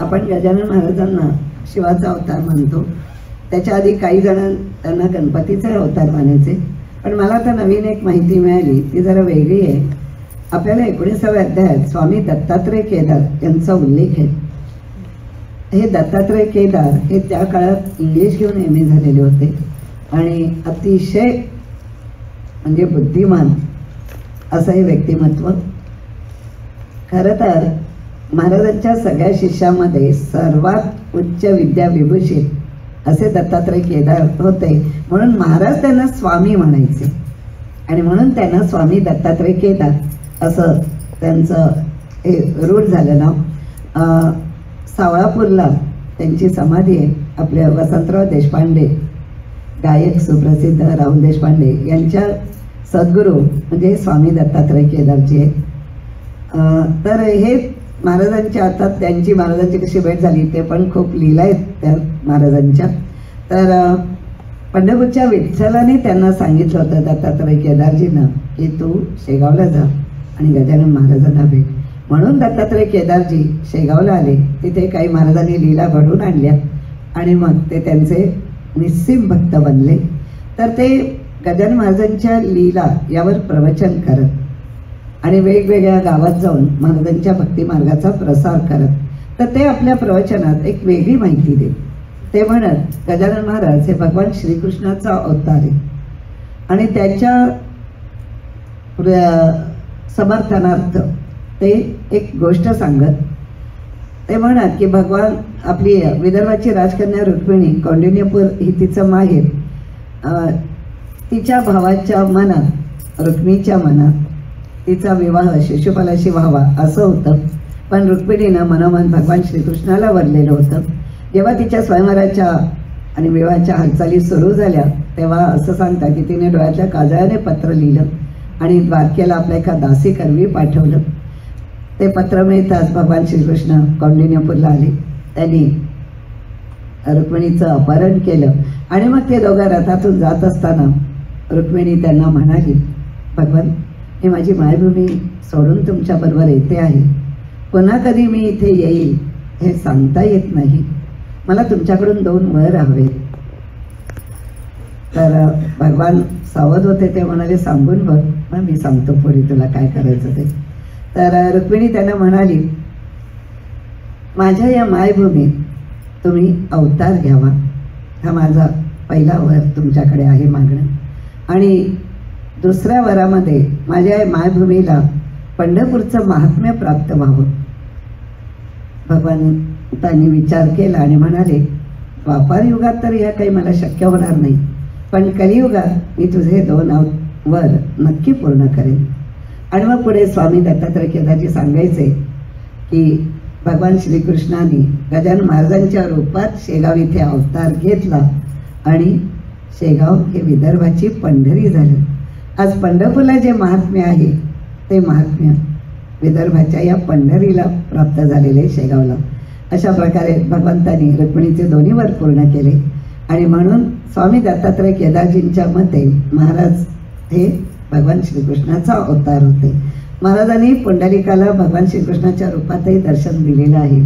आपण गजानन महाराजांना शिवाचा अवतार मानतो, त्याच्या आधी काही जण त्यांना गणपतीचा अवतार मानायचे, पण मला आता नवीन एक माहिती मिळाली ती जरा वेगळी आहे. आपल्याला 19व्या अध्यायात स्वामी दत्तात्रय केदार यांचा उल्लेख आहे. हे दत्तात्रय केदार हे त्या काळात इंग्लिश घेऊन MA झालेले होते आणि अतिशय म्हणजे बुद्धिमान असं हे व्यक्तिमत्व. खरं तर महाराजांच्या सगळ्या शिष्यामध्ये सर्वात उच्च विद्या विभूषित असे दत्तात्रय केदार होते, म्हणून महाराज त्यांना स्वामी म्हणायचे आणि म्हणून त्यांना स्वामी दत्तात्रय केदार असं त्यांचं हे रूढ झालं नाव. सावळापूरला त्यांची समाधी आहे. आपल्या वसंतराव देशपांडे गायक सुप्रसिद्ध राहुल देशपांडे यांच्या सद्गुरू म्हणजे स्वामी दत्तात्रय केदारजी आहे. तर हे महाराजांच्या आता त्यांची महाराजांची कशी भेट झाली ते पण खूप लीला आहेत त्या महाराजांच्या. तर पंढरपूरच्या विठ्ठलाने त्यांना सांगितलं होतं दत्तात्रय केदारजींना की तू शेगावला जा आणि गजानन महाराजांना भेट. म्हणून दत्तात्रय केदारजी शेगावला आले. तिथे काही महाराजांनी लीला घडवून आणल्या आणि मग ते त्यांचे निस्सीम भक्त बनले. तर ते गजानन महाराजांच्या लीला यावर प्रवचन करत आणि वेगवेगळ्या गावात जाऊन महाराजांच्या भक्ती मार्गाचा प्रसार करत, तर ते आपल्या प्रवचनात एक वेगळी माहिती देत. ते म्हणत गजानन महाराज हे भगवान श्रीकृष्णाचा अवतार आहे आणि त्याच्या समर्थनार्थ ते एक गोष्ट सांगत ते म्हणत की भगवान आपली विदर्भाची राजकन्या रुक्मिणी कौंडिन्यपूर ही तिचं माहेर, तिच्या भावाच्या मनात रुक्मिणीच्या मनात तिचा विवाह शिशुपालाशी व्हावा असं होतं, पण रुक्मिणीनं मनोमन भगवान श्रीकृष्णाला वरलेलं होतं. जेव्हा तिच्या स्वयंवराच्या आणि विवाहाच्या हालचाली सुरू झाल्या तेव्हा असं सांगता की तिने डोळ्यातल्या काजळाने पत्र लिहिलं आणि द्वारकेला आपल्या एका दासी करवी पाठवलं. ते पत्र मिळताच भगवान श्रीकृष्ण कौंडिन्यपूरला आले. त्यांनी रुक्मिणीचं अपहरण केलं आणि मग ते दोघं रथातून जात असताना रुक्मिणी त्यांना म्हणाली, भगवान ही माझी मायभूमी सोडून तुमच्याबरोबर येते आहे, पुन्हा कधी मी इथे येईल हे सांगता येत नाही, मला तुमच्याकडून 2 वर हवे. तर भगवान सावध होते. ते म्हणाले सांगून बघ, मग मी सांगतो पुढे तुला काय करायचं ते. तर रुक्मिणी त्यांना म्हणाली, माझ्या या मायभूमीत तुम्ही अवतार घ्यावा, हा माझा पहिला वर तुमच्याकडे आहे मागणं. आणि दुसऱ्या वरामध्ये माझ्या या मायभूमीला पंढरपूरचं महात्म्य प्राप्त व्हावं. भगवंतांनी विचार केला आणि म्हणाले, द्वापार युगात तर या काही मला शक्य होणार नाही, पण कलियुगात मी तुझे 2 वर नक्की पूर्ण करेन. आणि मग पुढे स्वामी दत्तात्रय केदारजी सांगायचे की भगवान श्रीकृष्णाने गजानन महाराजांच्या रूपात शेगाव इथे अवतार घेतला आणि शेगाव हे विदर्भाची पंढरी झाली. आज पंढरपूरला जे महात्म्य आहे ते महात्म्य विदर्भाच्या या पंढरीला प्राप्त झालेले शेगावला. अशा प्रकारे भगवंतांनी रुक्मिणीचे 2 वर पूर्ण केले आणि म्हणून स्वामी दत्तात्रय केदारजींच्या मते महाराज हे भगवान श्रीकृष्णाचा अवतार होते. महाराजांनी पुंडलिकाला भगवान श्रीकृष्णाच्या रूपातही दर्शन दिलेलं आहे.